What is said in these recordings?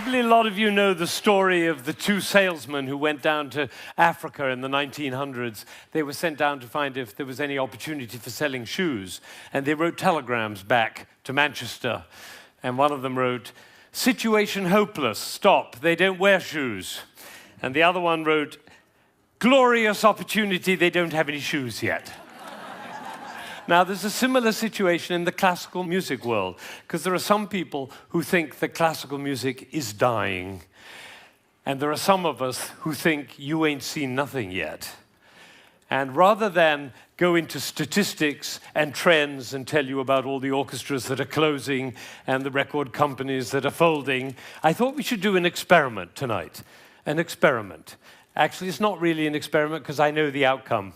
Probably a lot of you know the story of the two salesmen who went down to Africa in the 1900s. They were sent down to find if there was any opportunity for selling shoes. And they wrote telegrams back to Manchester. And one of them wrote, "Situation hopeless, stop, they don't wear shoes." And the other one wrote, "Glorious opportunity, they don't have any shoes yet." Now, there's a similar situation in the classical music world, because there are some people who think that classical music is dying, and there are some of us who think you ain't seen nothing yet. And rather than go into statistics and trends and tell you about all the orchestras that are closing and the record companies that are folding, I thought we should do an experiment tonight. An experiment. Actually, it's not really an experiment because I know the outcome.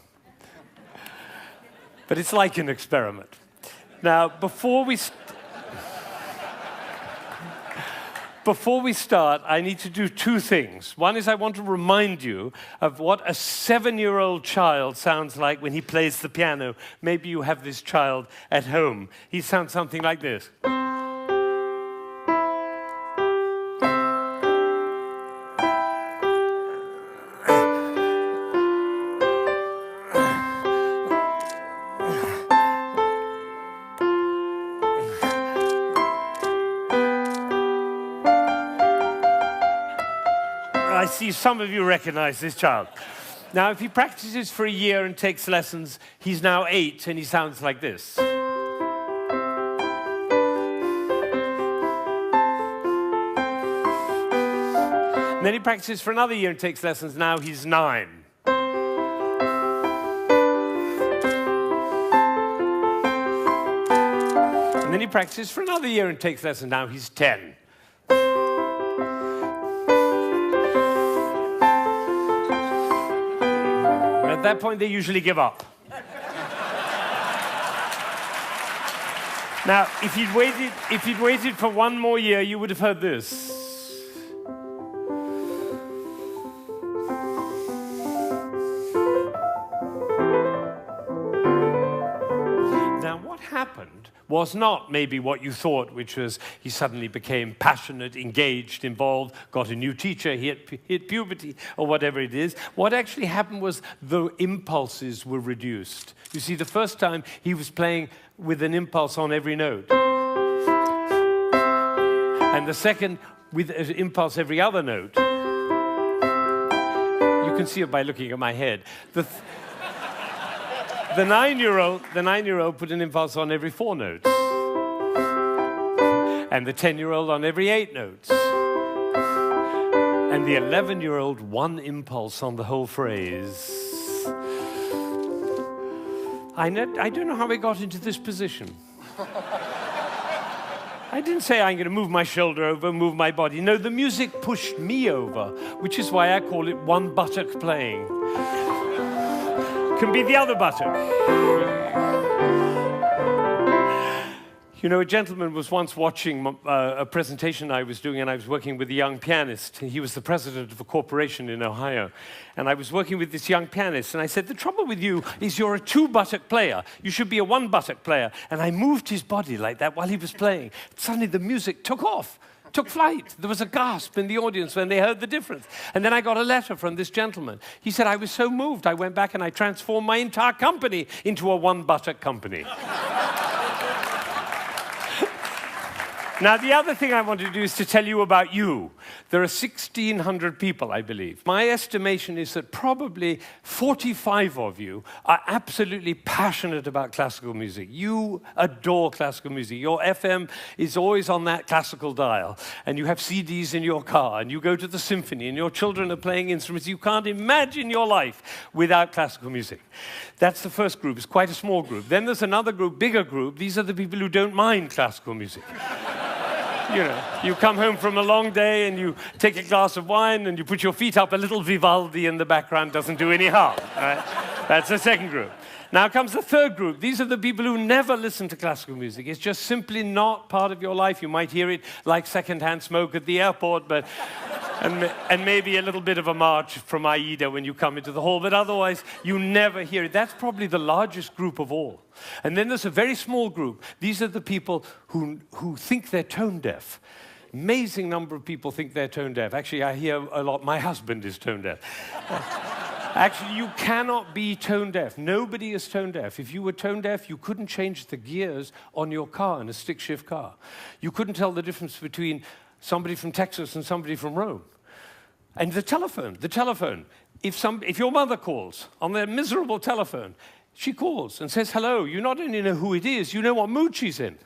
But it's like an experiment. Now, before we start, I need to do two things. One is I want to remind you of what a 7-year-old child sounds like when he plays the piano. Maybe you have this child at home. He sounds something like this. I see some of you recognize this child. Now, if he practices for a year and takes lessons, he's now 8 and he sounds like this. And then he practices for another year and takes lessons, now he's 9. And then he practices for another year and takes lessons, now he's 10. At that point, they usually give up. Now, if he'd waited for one more year, you would have heard this. Now, what happened was not maybe what you thought, which was he suddenly became passionate, engaged, involved, got a new teacher, he hit puberty, or whatever it is. What actually happened was the impulses were reduced. You see, the first time he was playing with an impulse on every note. And the second, with an impulse every other note. You can see it by looking at my head. The 9-year-old put an impulse on every 4 notes. And the 10-year-old on every 8 notes. And the 11-year-old, one impulse on the whole phrase. I don't know how we got into this position. I didn't say I'm going to move my shoulder over, move my body. No, the music pushed me over, which is why I call it one buttock playing. Can be the other buttock. You know, a gentleman was once watching a presentation I was doing, and I was working with a young pianist. He was the president of a corporation in Ohio. And I was working with this young pianist, and I said, the trouble with you is you're a 2-buttock player. You should be a 1-buttock player. And I moved his body like that while he was playing. Suddenly the music took off. Took flight. There was a gasp in the audience when they heard the difference. And then I got a letter from this gentleman. He said, I was so moved, I went back and I transformed my entire company into a 1-buttock company. Now, the other thing I want to do is to tell you about you. There are 1,600 people, I believe. My estimation is that probably 45 of you are absolutely passionate about classical music. You adore classical music. Your FM is always on that classical dial, and you have CDs in your car, and you go to the symphony, and your children are playing instruments. You can't imagine your life without classical music. That's the first group. It's quite a small group. Then there's another group, bigger group. These are the people who don't mind classical music. You know, you come home from a long day and you take a glass of wine and you put your feet up, a little Vivaldi in the background doesn't do any harm. Right? That's the second group. Now comes the third group. These are the people who never listen to classical music. It's just simply not part of your life. You might hear it like secondhand smoke at the airport, but and maybe a little bit of a march from Aida when you come into the hall, but otherwise you never hear it. That's probably the largest group of all. And then there's a very small group. These are the people who think they're tone deaf. Amazing number of people think they're tone deaf. Actually, I hear a lot, my husband is tone deaf. Actually, you cannot be tone deaf. Nobody is tone deaf. If you were tone deaf, you couldn't change the gears on your car in a stick-shift car. You couldn't tell the difference between somebody from Texas and somebody from Rome. And the telephone. If your mother calls on their miserable telephone, she calls and says hello. You not only know who it is, you know what mood she's in.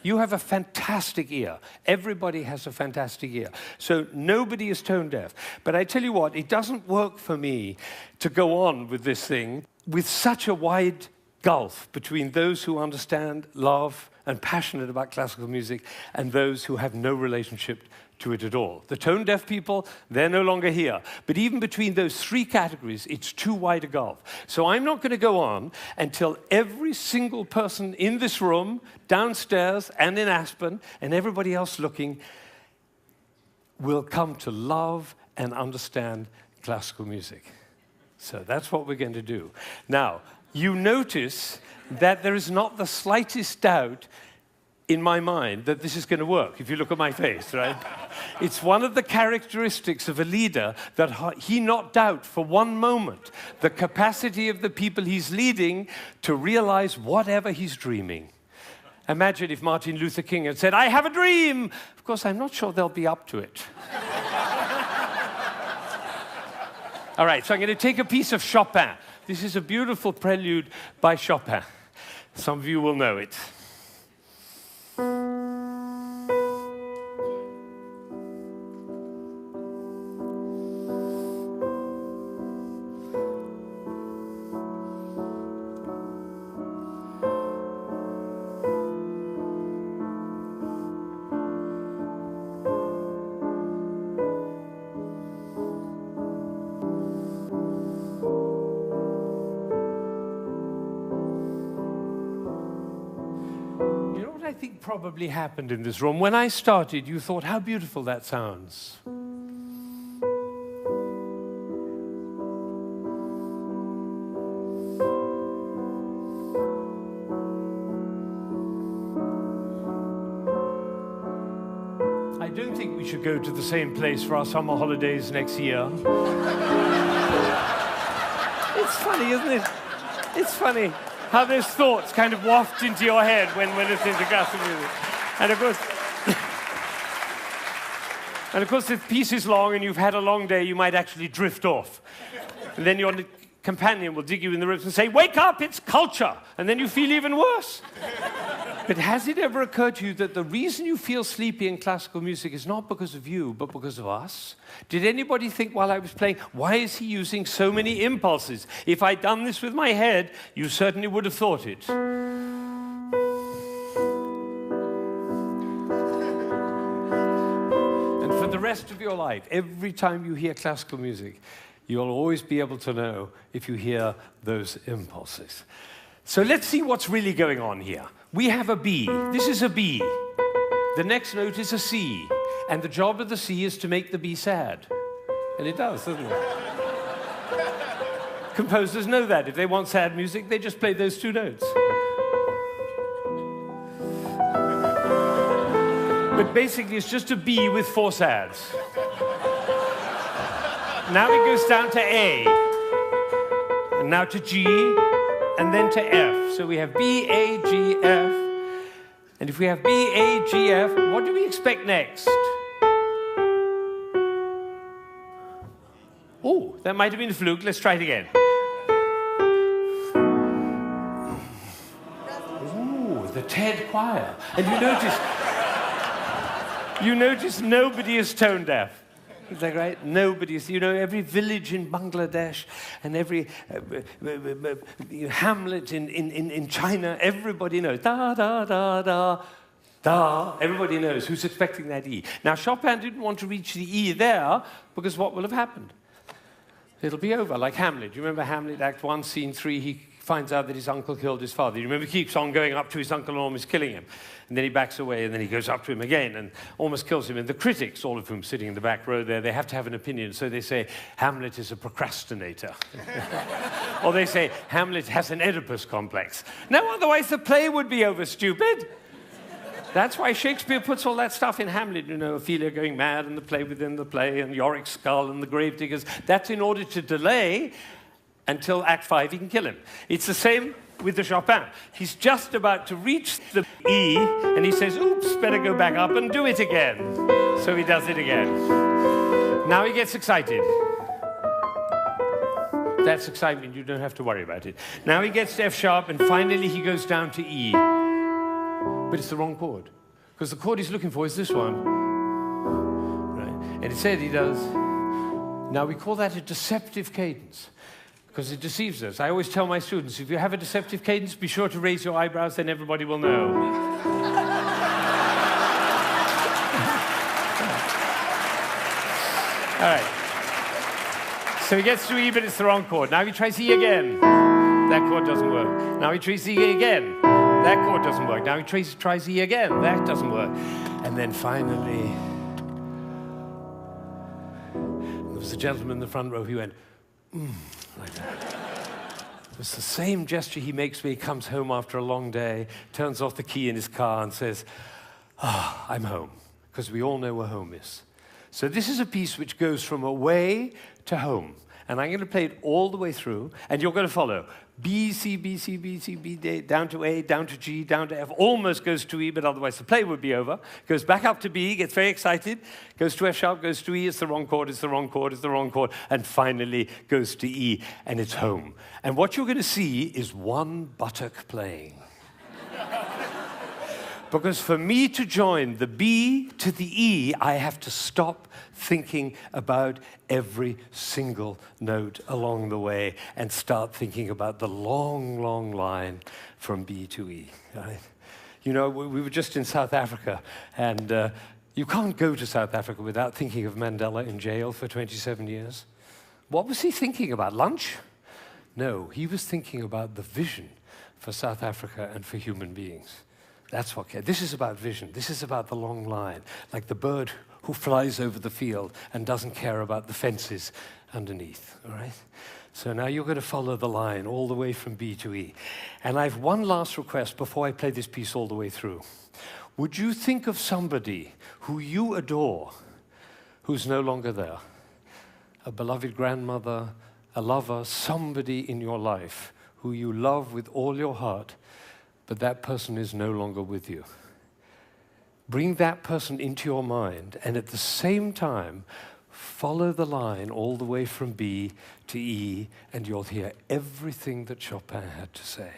You have a fantastic ear. Everybody has a fantastic ear. So nobody is tone deaf. But I tell you what, it doesn't work for me to go on with this thing with such a wide gulf between those who understand, love, and passionate about classical music and those who have no relationship to it at all. The tone-deaf people, they're no longer here. But even between those three categories, it's too wide a gulf. So I'm not going to go on until every single person in this room, downstairs and in Aspen, and everybody else looking, will come to love and understand classical music. So that's what we're going to do. Now, you notice that there is not the slightest doubt in my mind that this is going to work, if you look at my face, right? It's one of the characteristics of a leader that he not doubt for one moment the capacity of the people he's leading to realize whatever he's dreaming. Imagine if Martin Luther King had said, "I have a dream." Of course, I'm not sure they'll be up to it. All right, so I'm going to take a piece of Chopin. This is a beautiful prelude by Chopin. Some of you will know it. I think probably happened in this room. When I started, you thought, how beautiful that sounds. I don't think we should go to the same place for our summer holidays next year. It's funny, isn't it? It's funny how those thoughts kind of waft into your head when we're listening to classical music. And of course, if the piece is long and you've had a long day, you might actually drift off. And then your companion will dig you in the ribs and say, "Wake up, it's culture!" And then you feel even worse. But has it ever occurred to you that the reason you feel sleepy in classical music is not because of you, but because of us? Did anybody think while I was playing, why is he using so many impulses? If I'd done this with my head, you certainly would have thought it. And for the rest of your life, every time you hear classical music, you'll always be able to know if you hear those impulses. So let's see what's really going on here. We have a B. This is a B. The next note is a C. And the job of the C is to make the B sad. And it does, doesn't it? Composers know that. If they want sad music, they just play those two notes. But basically, it's just a B with four sads. Now it goes down to A. And now to G. And then to F. So we have B, A, G, F. And if we have B, A, G, F, what do we expect next? Oh, that might have been a fluke. Let's try it again. Ooh, the TED choir. And you notice nobody is tone deaf. Is that right? Nobody's, every village in Bangladesh and every hamlet in China, everybody knows. Da, da, da, da, da. Everybody knows who's expecting that E. Now, Chopin didn't want to reach the E there because what will have happened? It'll be over, like Hamlet. You remember Hamlet, Act 1, Scene 3, he finds out that his uncle killed his father. You remember he keeps on going up to his uncle and almost killing him. And then he backs away, and then he goes up to him again and almost kills him. And the critics, all of whom sitting in the back row there, they have to have an opinion. So they say, Hamlet is a procrastinator. Or they say, Hamlet has an Oedipus complex. No, otherwise the play would be over, stupid. That's why Shakespeare puts all that stuff in Hamlet, you know, Ophelia going mad and the play within the play and Yorick's skull and the gravediggers. That's in order to delay until Act 5 he can kill him. It's the same with the Chopin. He's just about to reach the E and he says, oops, better go back up and do it again. So he does it again. Now he gets excited. That's excitement, you don't have to worry about it. Now he gets to F sharp and finally he goes down to E. But it's the wrong chord. Because the chord he's looking for is this one. Right? And instead he does. Now we call that a deceptive cadence. Because it deceives us. I always tell my students, if you have a deceptive cadence, be sure to raise your eyebrows, then everybody will know. All right. So he gets to E, but it's the wrong chord. Now he tries E again. That chord doesn't work. Now he tries E again. That chord doesn't work. Now he tries E again. That doesn't work. And then finally, there was a gentleman in the front row who went, like that. It was the same gesture he makes when he comes home after a long day, turns off the key in his car and says, I'm home. Because we all know where home is. So this is a piece which goes from away to home. And I'm going to play it all the way through, and you're going to follow. B, C, B, C, B, C, B, D, down to A, down to G, down to F, almost goes to E, but otherwise the play would be over. Goes back up to B, gets very excited, goes to F sharp, goes to E, it's the wrong chord, it's the wrong chord, it's the wrong chord, and finally goes to E, and it's home. And what you're going to see is one buttock playing. Because for me to join the B to the E, I have to stop thinking about every single note along the way and start thinking about the long, long line from B to E. Right? You know, we were just in South Africa, and you can't go to South Africa without thinking of Mandela in jail for 27 years. What was he thinking about? Lunch? No, he was thinking about the vision for South Africa and for human beings. That's what cares. This is about vision. This is about the long line, like the bird who flies over the field and doesn't care about the fences underneath, all right? So now you're going to follow the line all the way from B to E. And I have one last request before I play this piece all the way through. Would you think of somebody who you adore who's no longer there? A beloved grandmother, a lover, somebody in your life who you love with all your heart, but that person is no longer with you. Bring that person into your mind, and at the same time, follow the line all the way from B to E, and you'll hear everything that Chopin had to say.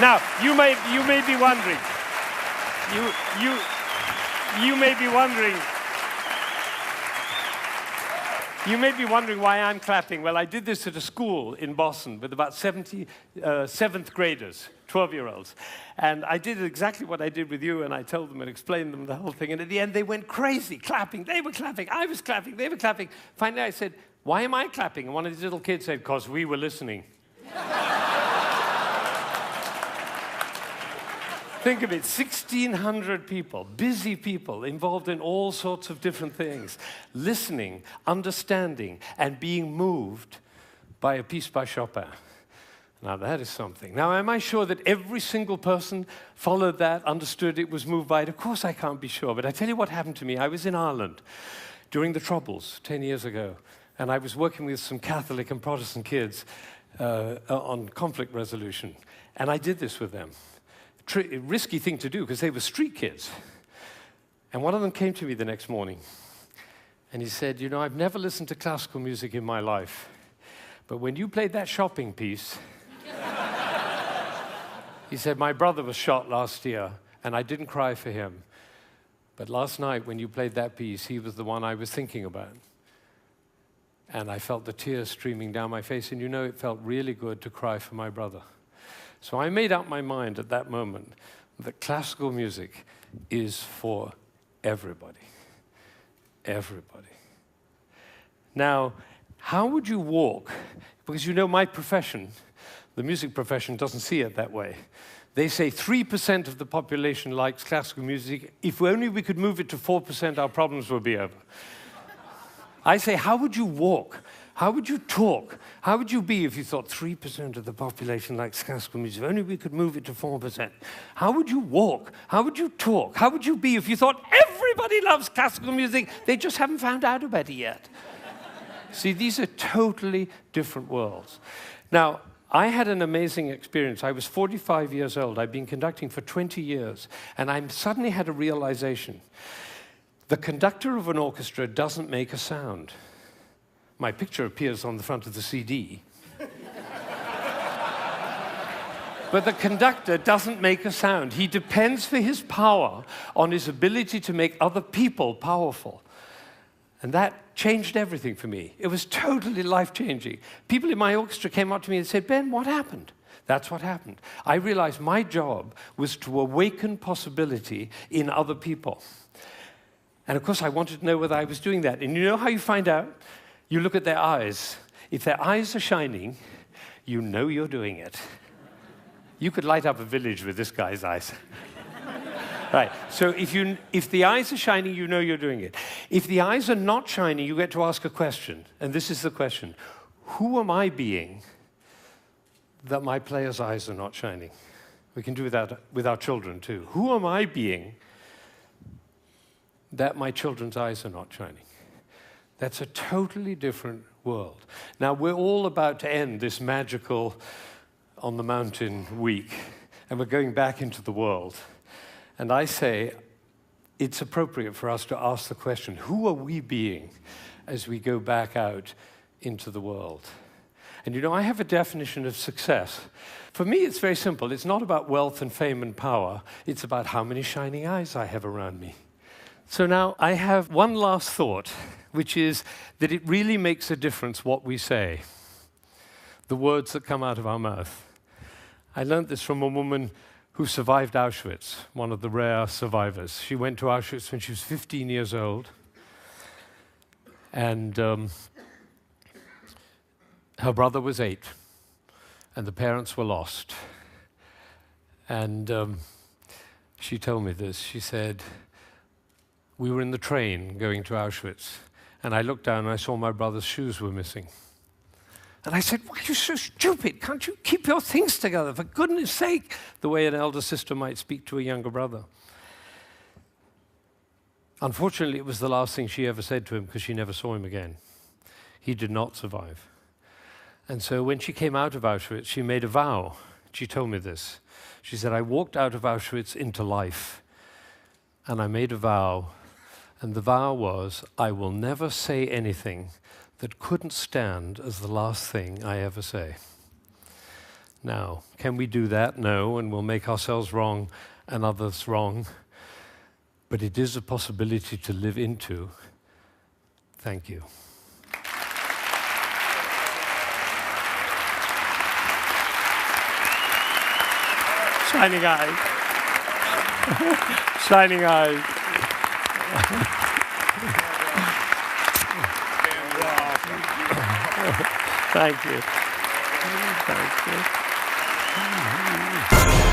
Now, you may be wondering, you may be wondering, why I'm clapping. Well, I did this at a school in Boston with about 70 seventh graders, 12-year-olds. And I did exactly what I did with you, and I told them and explained them the whole thing. And at the end, they went crazy, clapping. They were clapping. I was clapping. They were clapping. Finally, I said, why am I clapping? And one of these little kids said, because we were listening. Think of it, 1,600 people, busy people, involved in all sorts of different things, listening, understanding, and being moved by a piece by Chopin. Now, that is something. Now, am I sure that every single person followed that, understood it, was moved by it? Of course I can't be sure, but I tell you what happened to me. I was in Ireland during the Troubles 10 years ago, and I was working with some Catholic and Protestant kids on conflict resolution, and I did this with them. Risky thing to do, because they were street kids. And one of them came to me the next morning, and he said, you know, I've never listened to classical music in my life, but when you played that shopping piece, he said, my brother was shot last year, and I didn't cry for him. But last night, when you played that piece, he was the one I was thinking about. And I felt the tears streaming down my face, and you know, it felt really good to cry for my brother. So I made up my mind at that moment that classical music is for everybody. Everybody. Now, how would you walk? Because you know my profession, the music profession, doesn't see it that way. They say 3% of the population likes classical music. If only we could move it to 4%, our problems would be over. I say, how would you walk? How would you talk? How would you be if you thought 3% of the population likes classical music? If only we could move it to 4%. How would you walk? How would you talk? How would you be if you thought everybody loves classical music? They just haven't found out about it yet. See, these are totally different worlds. Now, I had an amazing experience. I was 45 years old. I'd been conducting for 20 years, and I suddenly had a realization. The conductor of an orchestra doesn't make a sound. My picture appears on the front of the CD. But the conductor doesn't make a sound. He depends for his power on his ability to make other people powerful. And that changed everything for me. It was totally life-changing. People in my orchestra came up to me and said, Ben, what happened? That's what happened. I realized my job was to awaken possibility in other people. And of course, I wanted to know whether I was doing that. And you know how you find out? You look at their eyes. If their eyes are shining, you know you're doing it. You could light up a village with this guy's eyes. Right, so if the eyes are shining, you know you're doing it. If the eyes are not shining, you get to ask a question. And this is the question. Who am I being that my player's eyes are not shining? We can do that with our children too. Who am I being that my children's eyes are not shining? That's a totally different world. Now, we're all about to end this magical on the mountain week, and we're going back into the world. And I say it's appropriate for us to ask the question, who are we being as we go back out into the world? And you know, I have a definition of success. For me, it's very simple. It's not about wealth and fame and power. It's about how many shining eyes I have around me. So now I have one last thought, which is that it really makes a difference what we say, the words that come out of our mouth. I learned this from a woman who survived Auschwitz, one of the rare survivors. She went to Auschwitz when she was 15 years old, and her brother was 8, and the parents were lost. And she told me this. She said, we were in the train going to Auschwitz, and I looked down and I saw my brother's shoes were missing. And I said, why are you so stupid? Can't you keep your things together, for goodness sake? The way an elder sister might speak to a younger brother. Unfortunately, it was the last thing she ever said to him, because she never saw him again. He did not survive. And so when she came out of Auschwitz, she made a vow. She told me this. She said, I walked out of Auschwitz into life, and I made a vow. And the vow was, I will never say anything that couldn't stand as the last thing I ever say. Now, can we do that? No, and we'll make ourselves wrong and others wrong. But it is a possibility to live into. Thank you. Shining eyes. Shining eyes. Thank you. Thank you.